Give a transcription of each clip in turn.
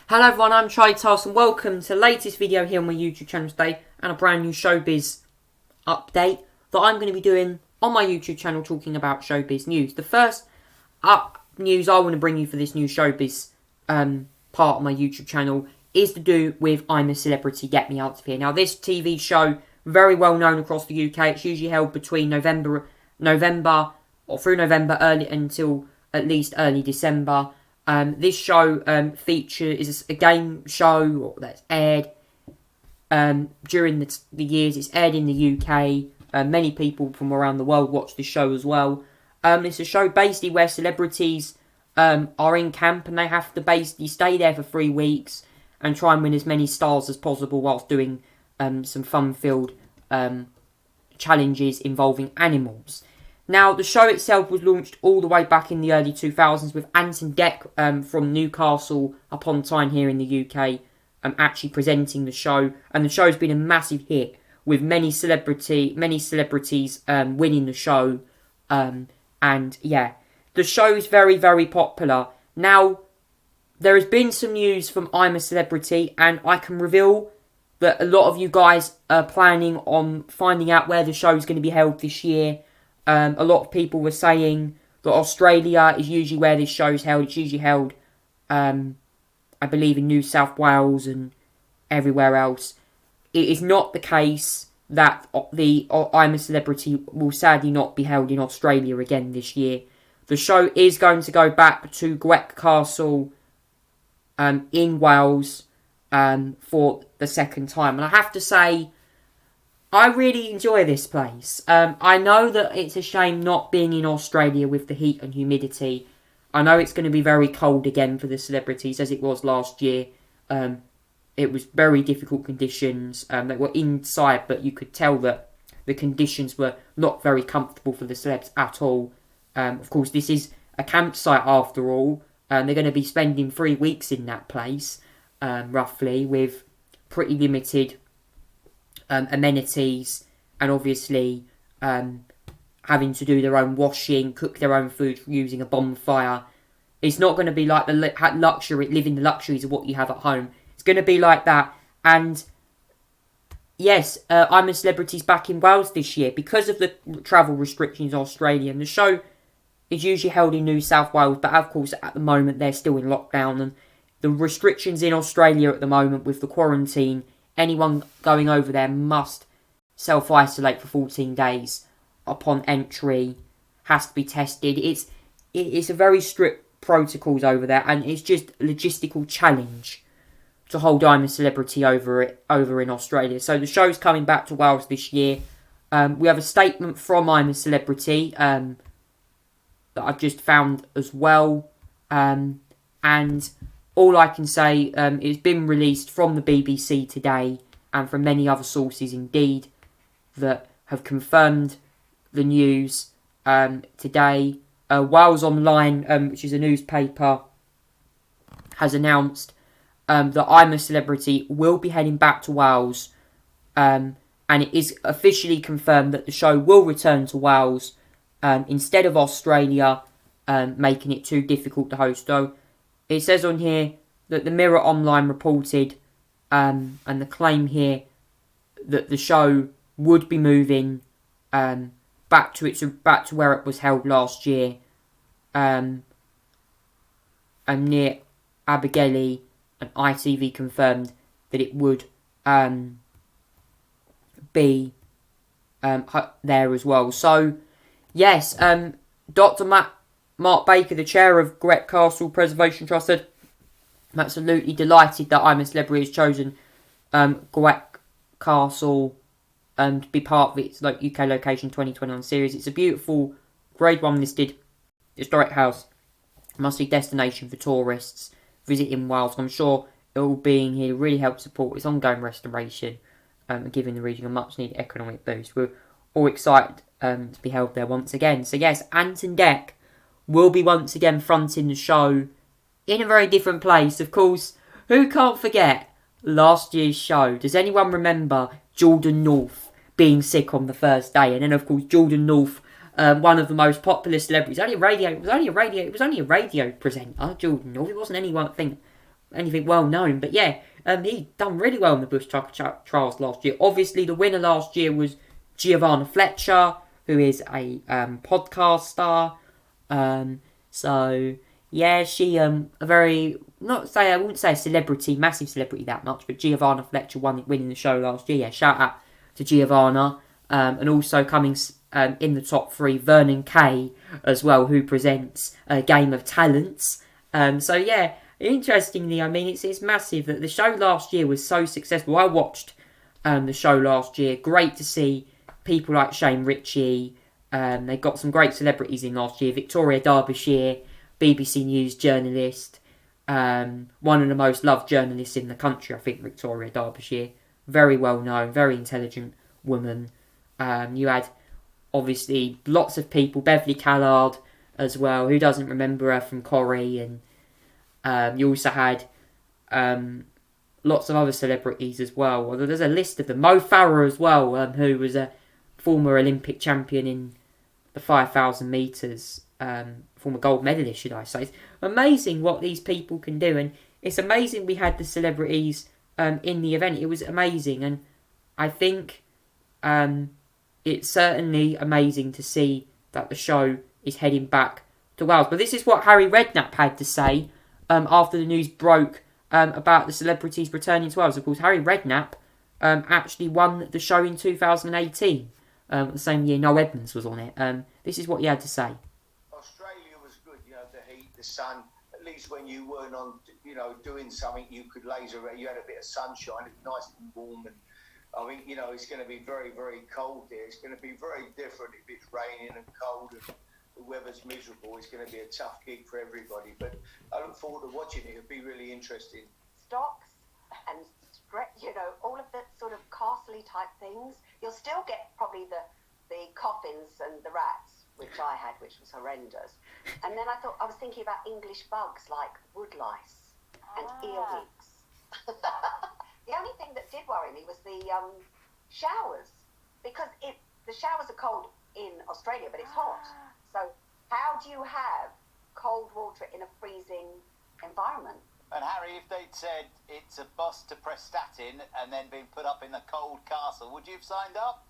Hello everyone, I'm Charlie Tarson. Welcome to the latest video here on my YouTube channel today and a brand new showbiz update that I'm going to be doing on my YouTube channel talking about showbiz news. The first news I want to bring you for this new showbiz part of my YouTube channel is to do with I'm a Celebrity, Get Me Out of Here. Now this TV show, very well known across the UK, it's usually held between November or through November early until at least early December. This show is a game show that's aired during the years. It's aired in the UK. Many people from around the world watch this show as well. It's a show basically where celebrities are in camp and they have to basically stay there for 3 weeks and try and win as many stars as possible whilst doing some fun-filled challenges involving animals. Now, the show itself was launched all the way back in the early 2000s with Anton Deck from Newcastle upon Tyne here in the UK actually presenting the show. And the show has been a massive hit with many celebrities winning the show. And yeah, the show is very, very popular. Now, there has been some news from I'm a Celebrity, and I can reveal that a lot of you guys are planning on finding out where the show is going to be held this year. A lot of people were saying that Australia is usually where this show is held. It's usually held, I believe, in New South Wales and everywhere else. It is not the case that the I'm a Celebrity will sadly not be held in Australia again this year. The show is going to go back to Gwerth Castle in Wales for the second time. And I have to say, I really enjoy this place. I know that it's a shame not being in Australia with the heat and humidity. I know it's going to be very cold again for the celebrities as it was last year. It was very difficult conditions. They were inside, but you could tell that the conditions were not very comfortable for the celebs at all. Of course, this is a campsite after all. They're going to be spending 3 weeks in that place, roughly, with pretty limited amenities, and obviously having to do their own washing, cook their own food using a bonfire. It's not going to be like the living the luxuries of what you have at home. It's going to be like that. And yes, I'm a Celebrity's back in Wales this year because of the travel restrictions in Australia. And the show is usually held in New South Wales, but of course at the moment they're still in lockdown. And the restrictions in Australia at the moment with the quarantine, anyone going over there must self-isolate for 14 days upon entry, has to be tested. It's a very strict protocols over there, and it's just a logistical challenge to hold I'm a Celebrity over in Australia. So the show's coming back to Wales this year. We have a statement from I'm a Celebrity that I've just found as well. And all I can say, it's been released from the BBC today and from many other sources indeed that have confirmed the news today. Wales Online, which is a newspaper, has announced that I'm a Celebrity will be heading back to Wales, and it is officially confirmed that the show will return to Wales instead of Australia, making it too difficult to host. Though it says on here that the Mirror Online reported, and the claim here that the show would be moving back to where it was held last year, and near Abergele, and ITV confirmed that it would be there as well. So yes, Dr. Mark Baker, the chair of Gwerth Castle Preservation Trust, said, I'm absolutely delighted that I'm a Celebrity has chosen Gwerth Castle to be part of its UK Location 2021 series. It's a beautiful Grade 1 listed historic house, must-see destination for tourists visiting Wales. I'm sure it will being here really help support its ongoing restoration and giving the region a much-needed economic boost. We're all excited to be held there once again. So yes, Anton Deck will be once again fronting the show in a very different place. Of course, who can't forget last year's show? Does anyone remember Jordan North being sick on the first day? And then, of course, Jordan North, one of the most popular celebrities, it was only a radio presenter, Jordan North. It wasn't anyone thing anything well known. But yeah, he done really well in the Bush Tucker trials last year. Obviously, the winner last year was Giovanna Fletcher, who is a podcast star. So yeah, she a very I wouldn't say a celebrity, massive celebrity that much, but Giovanna Fletcher winning the show last year. Yeah, shout out to Giovanna. And also coming in the top 3, Vernon Kay as well, who presents a Game of Talents. So yeah, interestingly, I mean, it's massive that the show last year was so successful. I watched the show last year. Great to see people like Shane Ritchie. They got some great celebrities in last year. Victoria Derbyshire, BBC News journalist. One of the most loved journalists in the country, I think, Victoria Derbyshire. Very well known, very intelligent woman. You had, obviously, lots of people. Beverly Callard as well. Who doesn't remember her from Corrie? And you also had lots of other celebrities as well. Well, there's a list of them. Mo Farah as well, who was a former Olympic champion in the 5,000 metres. Former gold medalist, should I say. It's amazing what these people can do. And it's amazing we had the celebrities in the event. It was amazing. And I think it's certainly amazing to see that the show is heading back to Wales. But this is what Harry Redknapp had to say after the news broke about the celebrities returning to Wales. Of course, Harry Redknapp actually won the show in 2018, the same year Noel Edmonds was on it. This is what he had to say. Australia was good, the heat, the sun. At least when you weren't on, doing something, you could laser around. You had a bit of sunshine. It was nice and warm. And I think, it's going to be very, very cold there. It's going to be very different if it's raining and cold and the weather's miserable. It's going to be a tough gig for everybody. But I look forward to watching it. It'll be really interesting. Stocks and, all of the sort of castle-y type things. You'll still get probably the coffins and the rats, which I had, which was horrendous. And then I was thinking about English bugs like woodlice and earwigs. The only thing that did worry me was the showers, because the showers are cold in Australia, but it's hot. So how do you have cold water in a freezing environment? And Harry, if they'd said it's a bus to Prestatyn and then been put up in the cold castle, would you have signed up?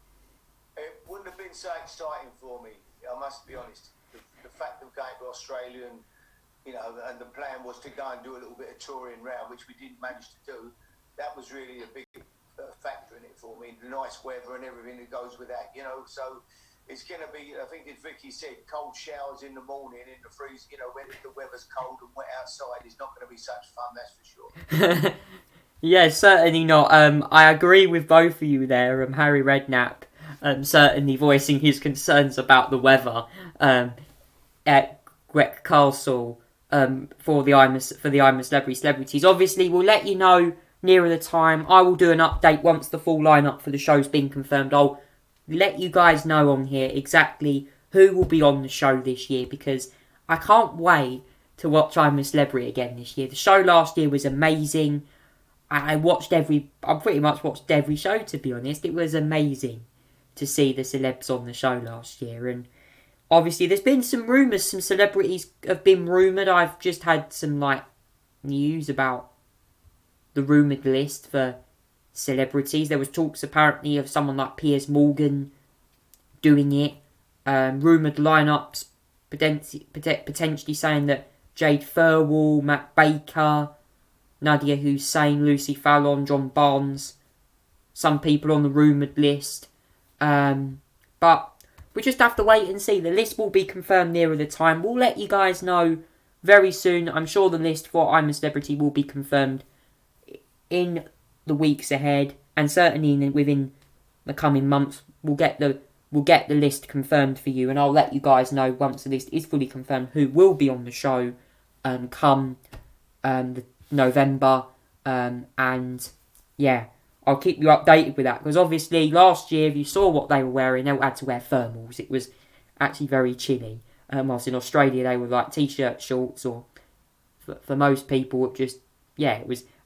It wouldn't have been so exciting for me, I must be honest. The fact of going to Australia and, and the plan was to go and do a little bit of touring round, which we didn't manage to do. That was really a big factor in it for me. The nice weather and everything that goes with that, So it's going to be, I think as Vicky said, cold showers in the morning in the freeze. When the weather's cold and wet outside, it's not going to be such fun, that's for sure. Yeah, certainly not. I agree with both of you there. Harry Redknapp certainly voicing his concerns about the weather at Grec Castle for the I'm A celebrities. Obviously, we'll let you know nearer the time. I will do an update once the full lineup for the show's been confirmed. I'll let you guys know on here exactly who will be on the show this year, because I can't wait to watch I'm A Celebrity again this year. The show last year was amazing. I pretty much watched every show, to be honest. It was amazing to see the celebs on the show last year. And obviously there's been some rumours, some celebrities have been rumoured. I've just had some news about the rumoured list for celebrities. There was talks apparently of someone like Piers Morgan doing it. Rumoured lineups potentially saying that Jade Thirlwall, Matt Baker, Nadia Hussein, Lucy Fallon, John Barnes, some people on the rumoured list. But we just have to wait and see. The list will be confirmed nearer the time. We'll let you guys know very soon. I'm sure the list for I'm A Celebrity will be confirmed in the weeks ahead, and certainly within the coming months. We'll get the list confirmed for you, and I'll let you guys know once the list is fully confirmed who will be on the show come November. And yeah, I'll keep you updated with that, because obviously last year, if you saw what they were wearing, they had to wear thermals. It was actually very chilly. Whilst in Australia they were like t-shirt, shorts, or for most people it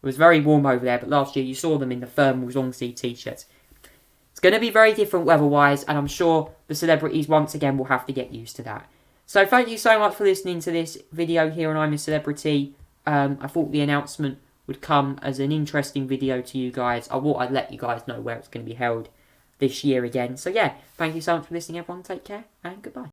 was very warm over there. But last year you saw them in the thermals, long sleeve t-shirts. It's going to be very different weather-wise, and I'm sure the celebrities once again will have to get used to that. So thank you so much for listening to this video here on I'm A Celebrity. I thought the announcement would come as an interesting video to you guys. I thought I'd let you guys know where it's going to be held this year again. So yeah, thank you so much for listening, everyone. Take care and goodbye.